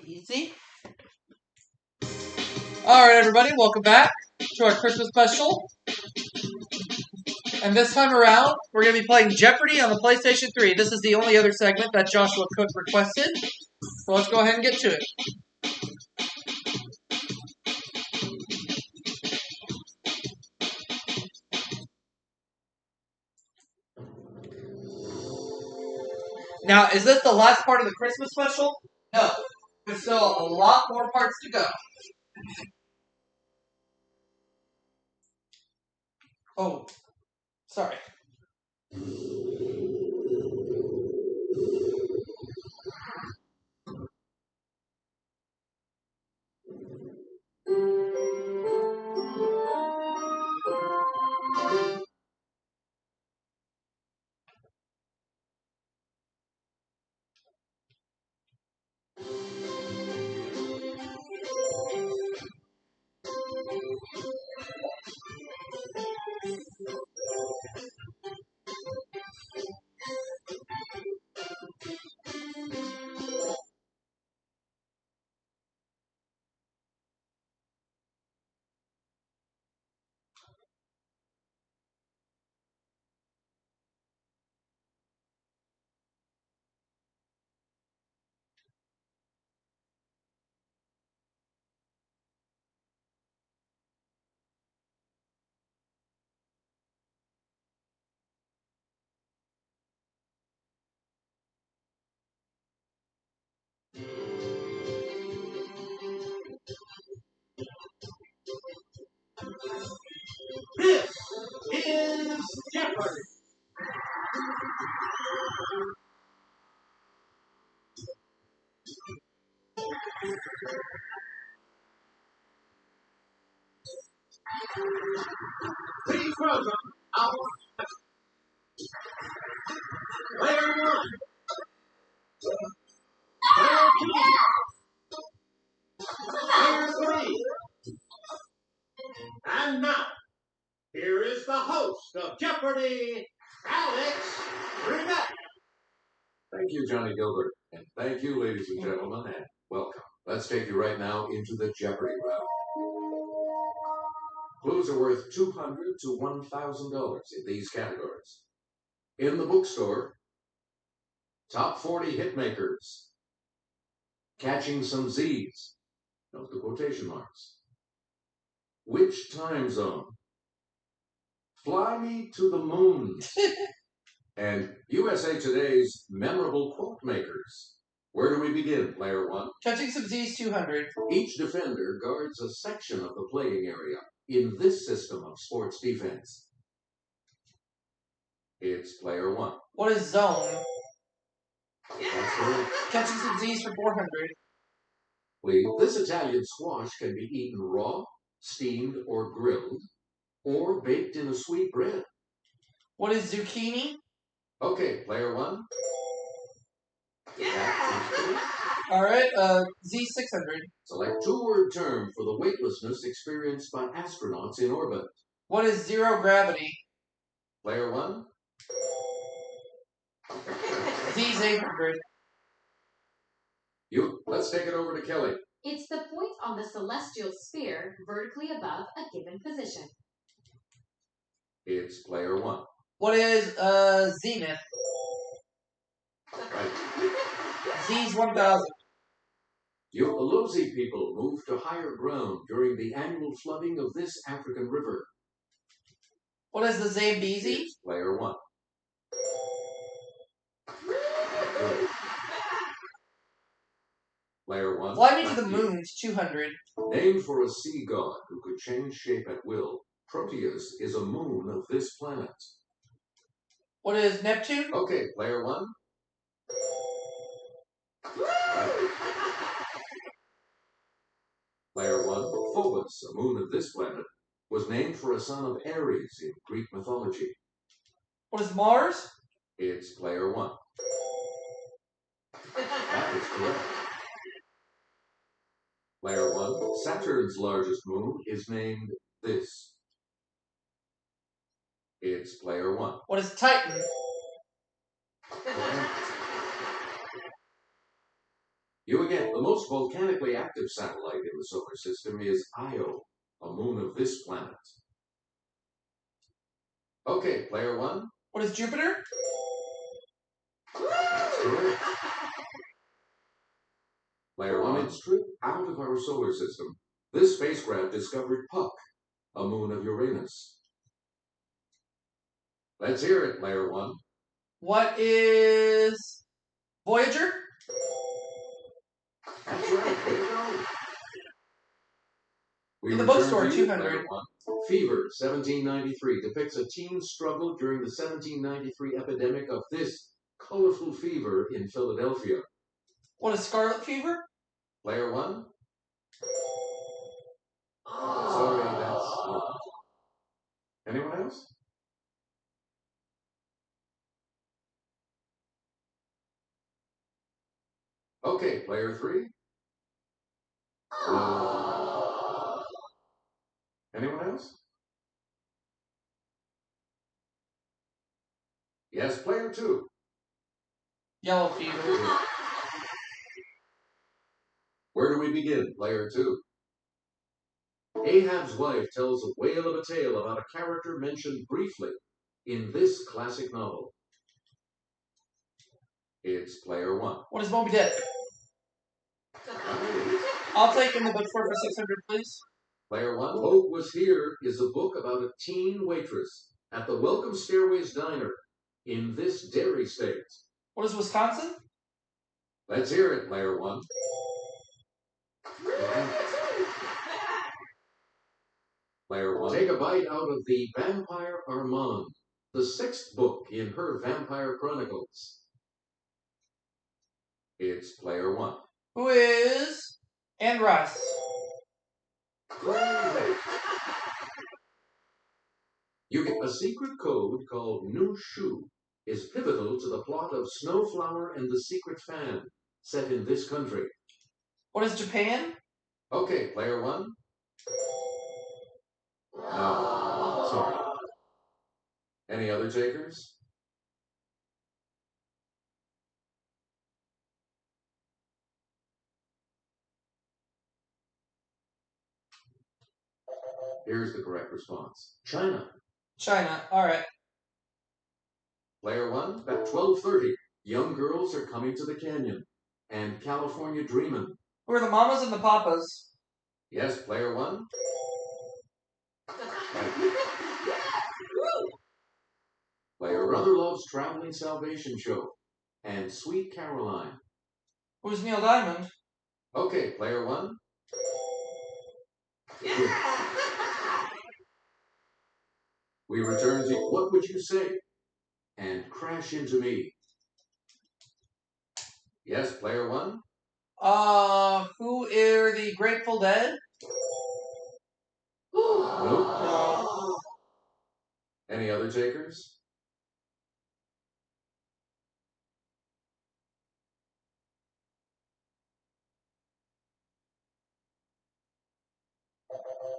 Easy. Alright, everybody, welcome back to our Christmas special. And this time around, we're going to be playing Jeopardy on the PlayStation 3. This is the only other segment that Joshua Cook requested. So let's go ahead and get to it. Now, is this the last part of the Christmas special? No. There's still a lot more parts to go. Oh, sorry. This is Jeopardy! Please welcome our player one. Player two. Player three. And now, here is the host of Jeopardy, Alex Burnett. Thank you, Johnny Gilbert. And thank you, ladies and gentlemen, and welcome. Let's take you right now into the Jeopardy round. Clues are worth $200 to $1,000 in these categories. In the bookstore, top 40 hitmakers, catching some Z's, note the quotation marks. Which time zone? Fly me to the moon. And USA Today's memorable quote makers. Where do we begin, player one? Catching some Z's 200. Each defender guards a section of the playing area in this system of sports defense. It's player one. What is zone? That's correct. Catching some Z's for 400. This Italian squash can be eaten raw, steamed, or grilled, or baked in a sweet bread. What is zucchini? Okay, player one. Alright, Z600. Select two-word term for the weightlessness experienced by astronauts in orbit. What is zero gravity? Player one. Z's 800. Let's take it over to Kelly. It's the point on the celestial sphere vertically above a given position. It's player one. What is zenith? Right. Z's 1000. The Lozi people moved to higher ground during the annual flooding of this African river. What is the Zambezi? It's player one. Player one. Fly me to the moon's 200. Named for a sea god who could change shape at will, Proteus is a moon of this planet. What is Neptune? Okay, player one. Right. Player one. Phobos, a moon of this planet, was named for a son of Ares in Greek mythology. What is Mars? It's player one. That is correct. Player one. Saturn's largest moon is named this. It's player one. What is Titan? You again. The most volcanically active satellite in the solar system is Io, a moon of this planet. Okay, player one. What is Jupiter? That's correct. Player one, on its trip out of our solar system, this spacecraft discovered Puck, a moon of Uranus. Let's hear it, player one. What is Voyager? That's right, way to go. In the bookstore, 200. Player one. Fever, 1793, depicts a teen's struggle during the 1793 epidemic of this colorful fever in Philadelphia. What is Scarlet Fever? Player one. Sorry, that's... Anyone else? Okay, player three. No. Anyone else? Yes, player two. Yellow Fever. Where do we begin, player two? Ahab's wife tells a whale of a tale about a character mentioned briefly in this classic novel. It's player one. What is Moby Dick? I'll take in the bookstore for 600, please. Player one. Hope Was Here is a book about a teen waitress at the Welcome Stairways Diner in this dairy state. What is Wisconsin? Let's hear it, player one. Player one. Take a bite out of the Vampire Armand, the sixth book in her Vampire Chronicles. It's player one. Who is Andros? You get a secret code called New Shoe is pivotal to the plot of Snowflower and the Secret Fan, set in this country. What is Japan? Okay, player one. No, sorry. Any other takers? Here's the correct response. China. China. All right. Player one, at 12:30, young girls are coming to the canyon. And California Dreamin'. Who are the mamas and the papas? Yes, player one. Player Brother Love's Traveling Salvation Show. And Sweet Caroline. Who's Neil Diamond? Okay, player one. We return to What Would You Say? And Crash Into Me. Yes, player one. Who are the Grateful Dead? Nope. No. Any other takers?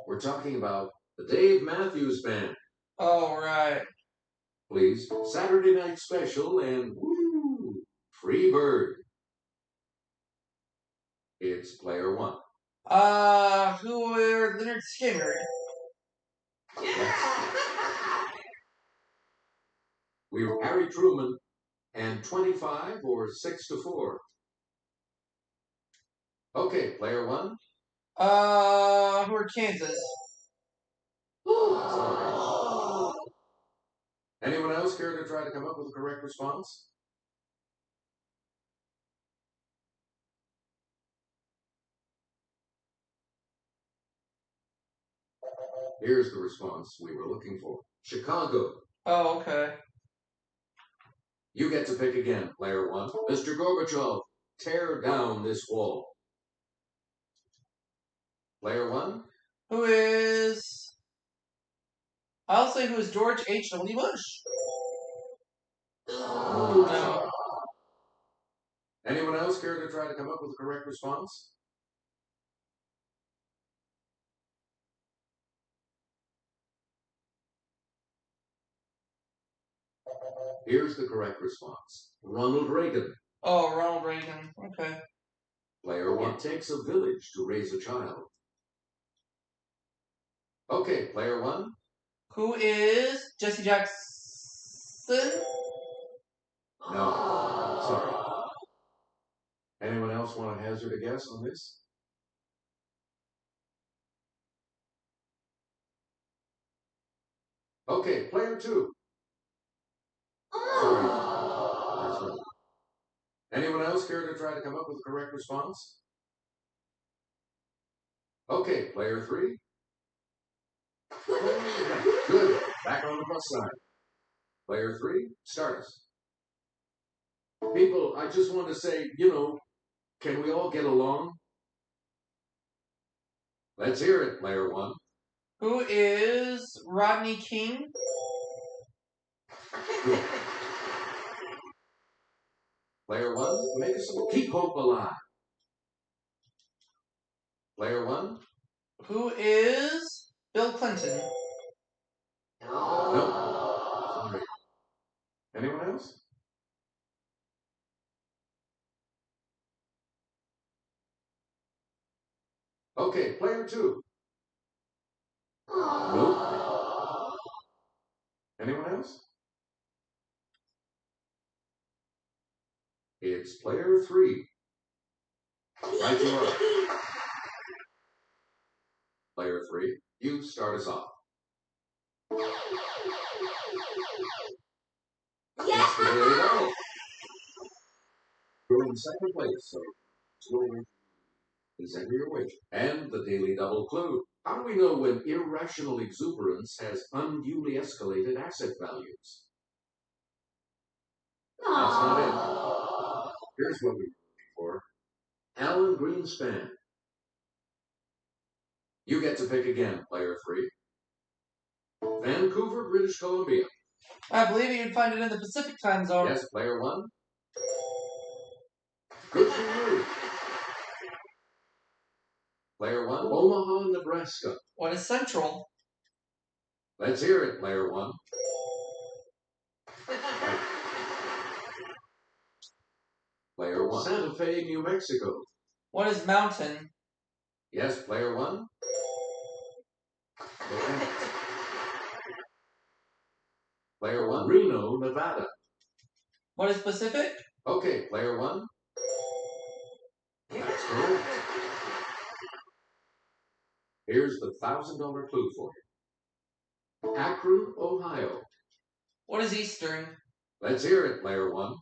We're talking about the Dave Matthews Band. Oh, right. Please, Saturday Night Special and woo, Free Bird. It's player one. Who are Leonard Skinner? We were Harry Truman and 25 or 6-4. Okay, player one. Who are Kansas? Sorry. Anyone else care to try to come up with a correct response? Here's the response we were looking for. Chicago. Oh, okay. You get to pick again, player one. Mr. Gorbachev, tear down this wall. Player one. Who is... I'll say who is George H.W. Bush? No. Anyone else care to try to come up with a correct response? Here's the correct response. Ronald Reagan. Oh, Ronald Reagan. Okay. Player 1. It takes a village to raise a child. Okay, player 1. Who is Jesse Jackson? No, sorry. Anyone else want to hazard a guess on this? Okay, player 2. Sorry. That's right. Anyone else care to try to come up with a correct response? Okay, player 3. Good. Back on the plus side. Player 3, start us. People, I just want to say, can we all get along? Let's hear it, player 1. Who is Rodney King? Good. Player 1, make us keep hope alive. Player 1. Who is Bill Clinton? No. Sorry. Anyone else? Okay, player 2. Nope. Anyone else? It's player 3. Right you are. Player 3, you start us off. It's the Daily Double. You're in second place, so slowly is enter your wager. And the Daily Double clue. How do we know when irrational exuberance has unduly escalated asset values? That's not it. Here's what we're looking for. Alan Greenspan. You get to pick again, player 3. Vancouver, British Columbia. I believe you can find it in the Pacific time zone. Yes, player 1. Good for you. Player 1, Omaha, Nebraska. What is Central? Let's hear it, player 1. Player 1, Santa Fe, New Mexico. What is Mountain? Yes, player 1. Player 1, Reno, Nevada. What is Pacific? Okay, player 1. That's correct. Here's the $1,000 clue for you. Akron, Ohio. What is Eastern? Let's hear it, player 1.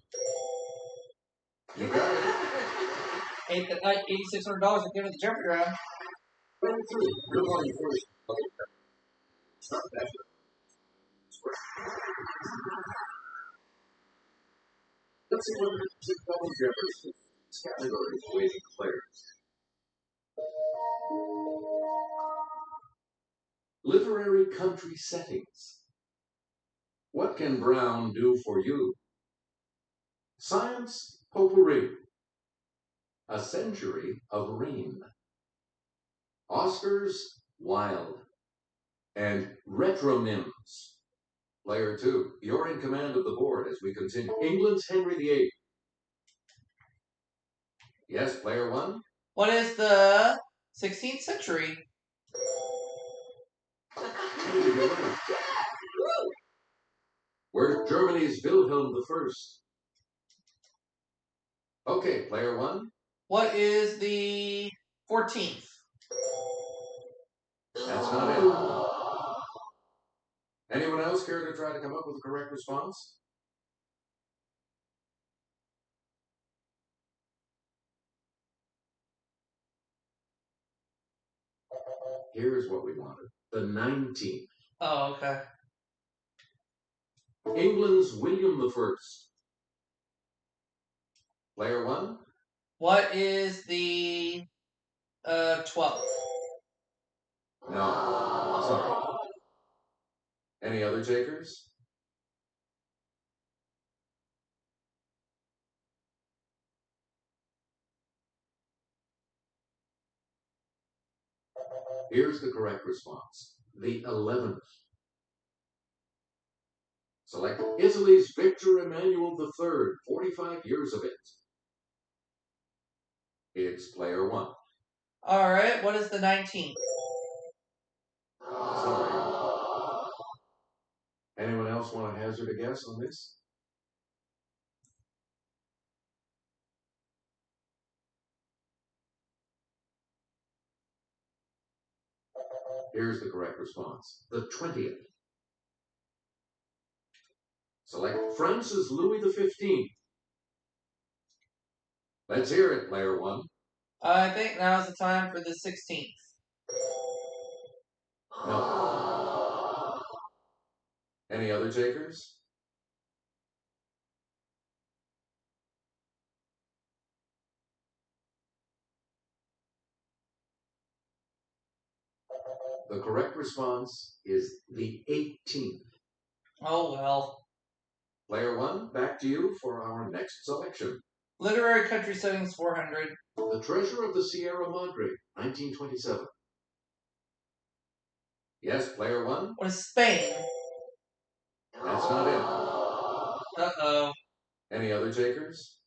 You got it. $8,600 at the end of the Jeopardy round. Player 3. Good morning, first. Start that. Let's see what the double Jeopardy categories waiting players. Literary country settings. What can Brown do for you? Science potpourri. A century of rain. Oscars wild. And retronyms. Player 2, you're in command of the board as we continue. England's Henry VIII. Yes, player 1. What is the 16th century? Where's Germany's Wilhelm I? Okay, player 1. What is the 14th? That's not it. Anyone else care to try to come up with a correct response? Here's what we wanted. The 19th. Oh, okay. England's William I. Player 1. What is the 12th? No. Sorry. Any other takers? Here's the correct response. The 11th. Select Italy's Victor Emmanuel III, 45 years of it. It's player 1. All right, what is the 19th? Sorry. Anyone else want to hazard a guess on this? Here's the correct response. The 20th. Select Francis Louis XV. Let's hear it, player 1. I think now's the time for the 16th. No. Any other takers? The correct response is the 18th. Oh, well. Player 1, back to you for our next selection. Literary country settings 400. The Treasure of the Sierra Madre, 1927. Yes, player 1? What is Spain? That's not it. Uh-oh. Any other takers?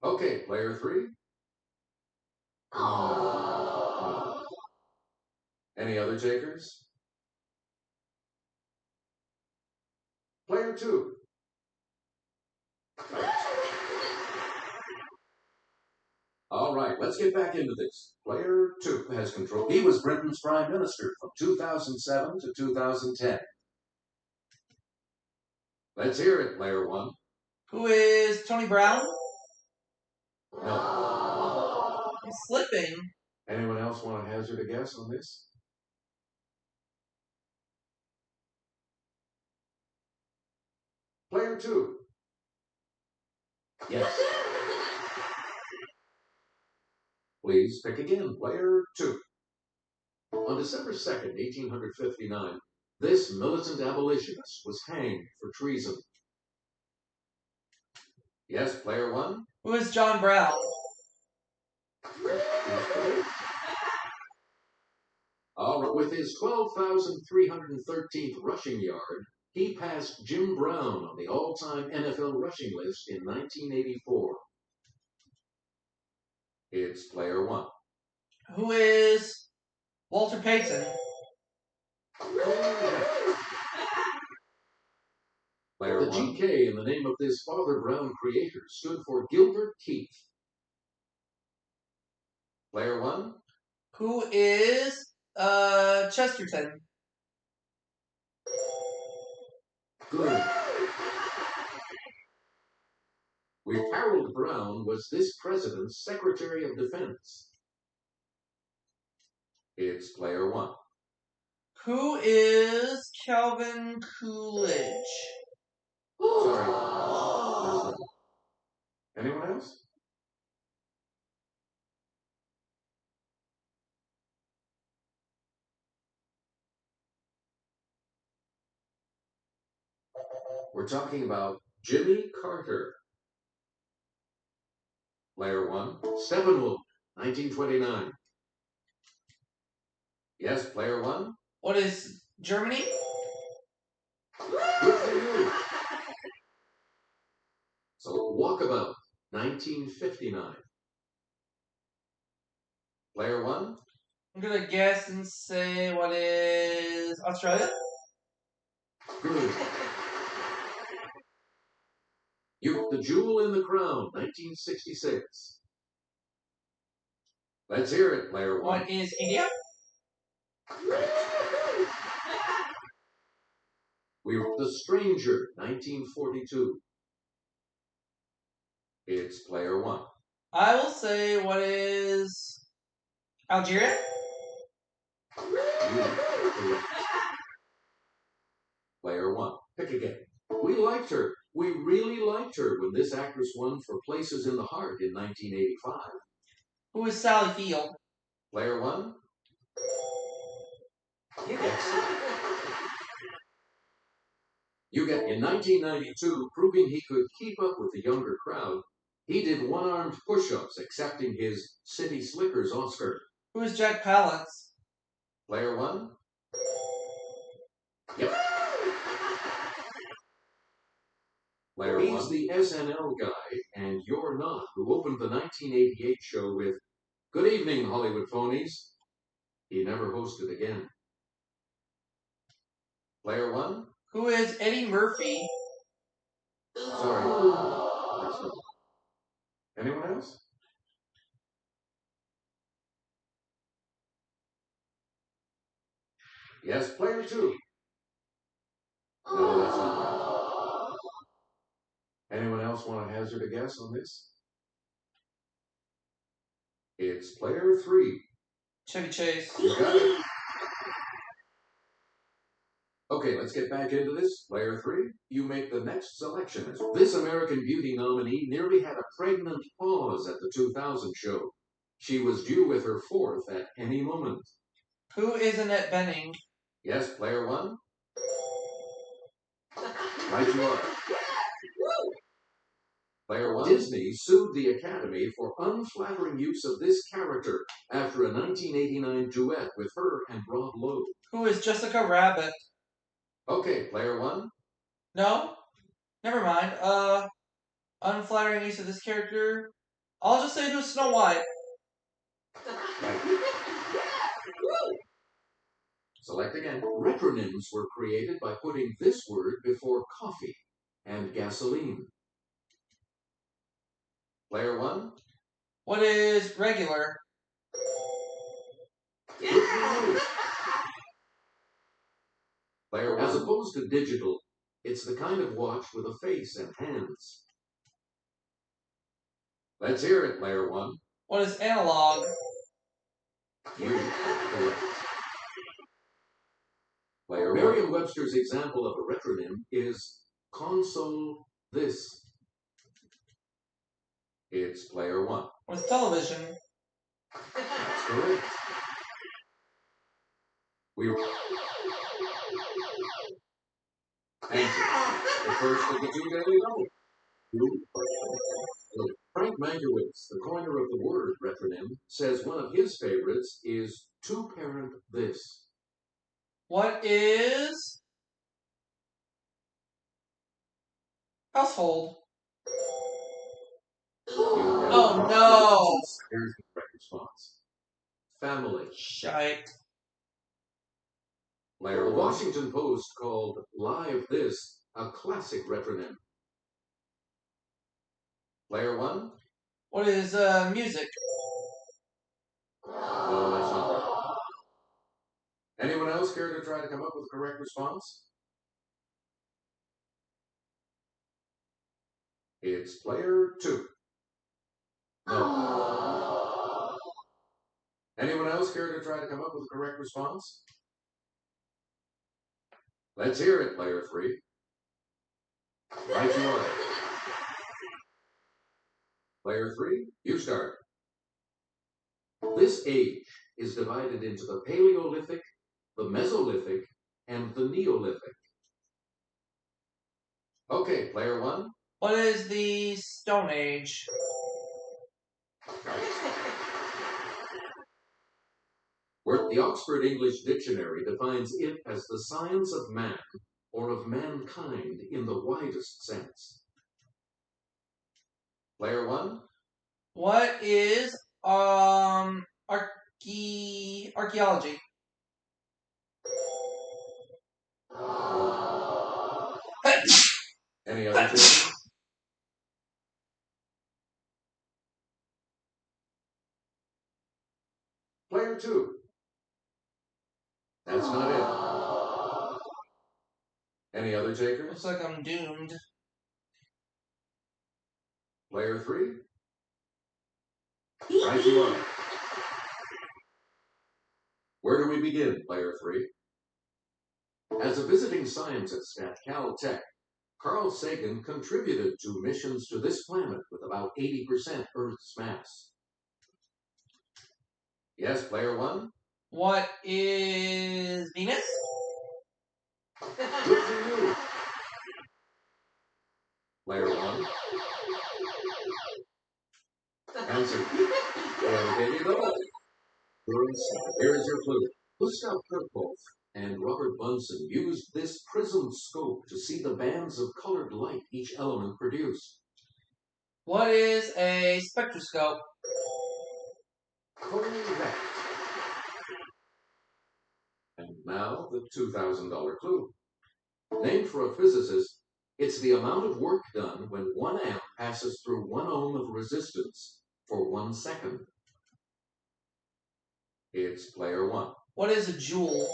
Okay, player 3. Any other takers? Player 2. All right, let's get back into this. Player 2 has control. He was Britain's Prime Minister from 2007 to 2010. Let's hear it, player 1. Who is Tony Brown? No. I'm slipping. Anyone else want to hazard a guess on this? Player 2. Yes. Please pick again, player 2. On December 2nd, 1859, this militant abolitionist was hanged for treason. Yes, player 1. Who is John Brown? All right, with his 12,313th rushing yard, he passed Jim Brown on the all-time NFL rushing list in 1984. It's player 1. Who is Walter Payton? The GK in the name of this Father Brown creator stood for Gilbert Keith. Player 1. Who is Chesterton? Good. Harold Brown was this president's Secretary of Defense. It's player 1. Who is Calvin Coolidge? Sorry. Anyone else? We're talking about Jimmy Carter. Player 1. Steppenwolf, 1929. Yes, player 1. What is Germany? Good for you. So, Walkabout, 1959. Player 1. I'm gonna guess and say what is Australia? Good. The Jewel in the Crown, 1966. Let's hear it, player 1. What is India? The Stranger, 1942. It's player 1. I will say what is Algeria? Player 1. Pick again. We liked her. We really liked her when this actress won for Places in the Heart in 1985. Who is Sally Field? Player 1. Yes. You get in 1992, proving he could keep up with the younger crowd, he did one-armed push-ups, accepting his City Slickers Oscar. Who is Jack Palance? Player 1. Yep. Player He's one. The SNL guy, and you're not, who opened the 1988 show with, "Good evening, Hollywood phonies." He never hosted again. Player one. Who is Eddie Murphy? Sorry. That's not. Anyone else? Yes, player two. No, that's not right. Anyone else want to hazard a guess on this? It's player three. Chevy Chase. You got it. Okay, let's get back into this. Player three, you make the next selection. This American Beauty nominee nearly had a pregnant pause at the 2000 show. She was due with her fourth at any moment. Who is Annette Bening? Yes, player one. Right you are. Player one. Disney sued the Academy for unflattering use of this character after a 1989 duet with her and Rob Lowe. Who is Jessica Rabbit? Okay, player one. No? Never mind. Unflattering use of this character. I'll just say it was Snow White. Select again. Retronyms were created by putting this word before coffee and gasoline. Player one. What is regular? Player one. As opposed to digital, it's the kind of watch with a face and hands. Let's hear it, player one. What is analog? You are correct. Player Merriam-Webster's example of a retronym is console this. It's player one. What is television? That's correct. Answer. The first of the two daily double. Frank Mankiewicz, the coiner of the word retronym, says one of his favorites is two-parent this. What is household? Oh no! Here's the correct response. Family. Shite. The Washington Post called Live This a classic retronym. Player one. What is music? No, that's not right. Anyone else care to try to come up with the correct response? It's player two. No. Anyone else care to try to come up with the correct response? Let's hear it, player three. Right you are. Player three, you start. This age is divided into the Paleolithic, the Mesolithic, and the Neolithic. Okay, player one. What is the Stone Age? Where the Oxford English Dictionary defines it as the science of man, or of mankind in the widest sense. Player one. What is archaeology? Any other choices? Player two. That's not it. Any other takers? Looks like I'm doomed. Player three. Right you are. Where do we begin, player three? As a visiting scientist at Caltech, Carl Sagan contributed to missions to this planet with about 80% Earth's mass. Yes, player one. What is Venus? Good for you. Player one. Answer. Okay, you go. Here's your clue. Gustav Kirchhoff, and Robert Bunsen used this prism scope to see the bands of colored light each element produced. What is a spectroscope? Correct. And now the $2,000 clue. Named for a physicist, it's the amount of work done when 1 amp passes through 1 ohm of resistance for 1 second. It's player 1. What is a joule?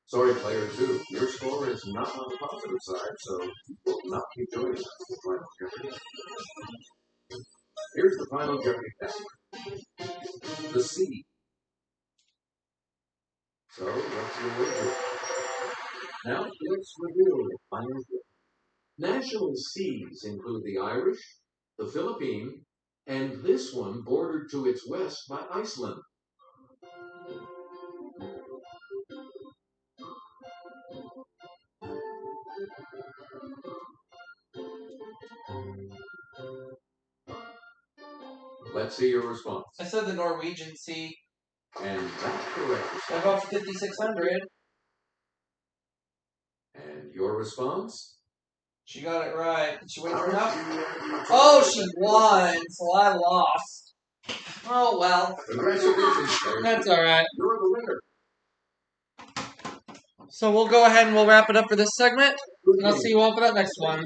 Sorry, player 2. Your score is not on the positive side, so you will not be joining us for Final Jeopardy. Here's the Final Jeopardy test. The sea. So, what's your wager? Now, let's review the Final Jeopardy. National seas include the Irish, the Philippine, and this one bordered to its west by Iceland. Let's see your response. I said the Norwegian Sea. And that's correct. I got 5,600. And your response? She got it right. Did she win for enough? Oh, she won, so I lost. Oh, well. Congratulations, player. That's alright. You're the winner. So we'll go ahead and we'll wrap it up for this segment. And I'll see you all for that next one.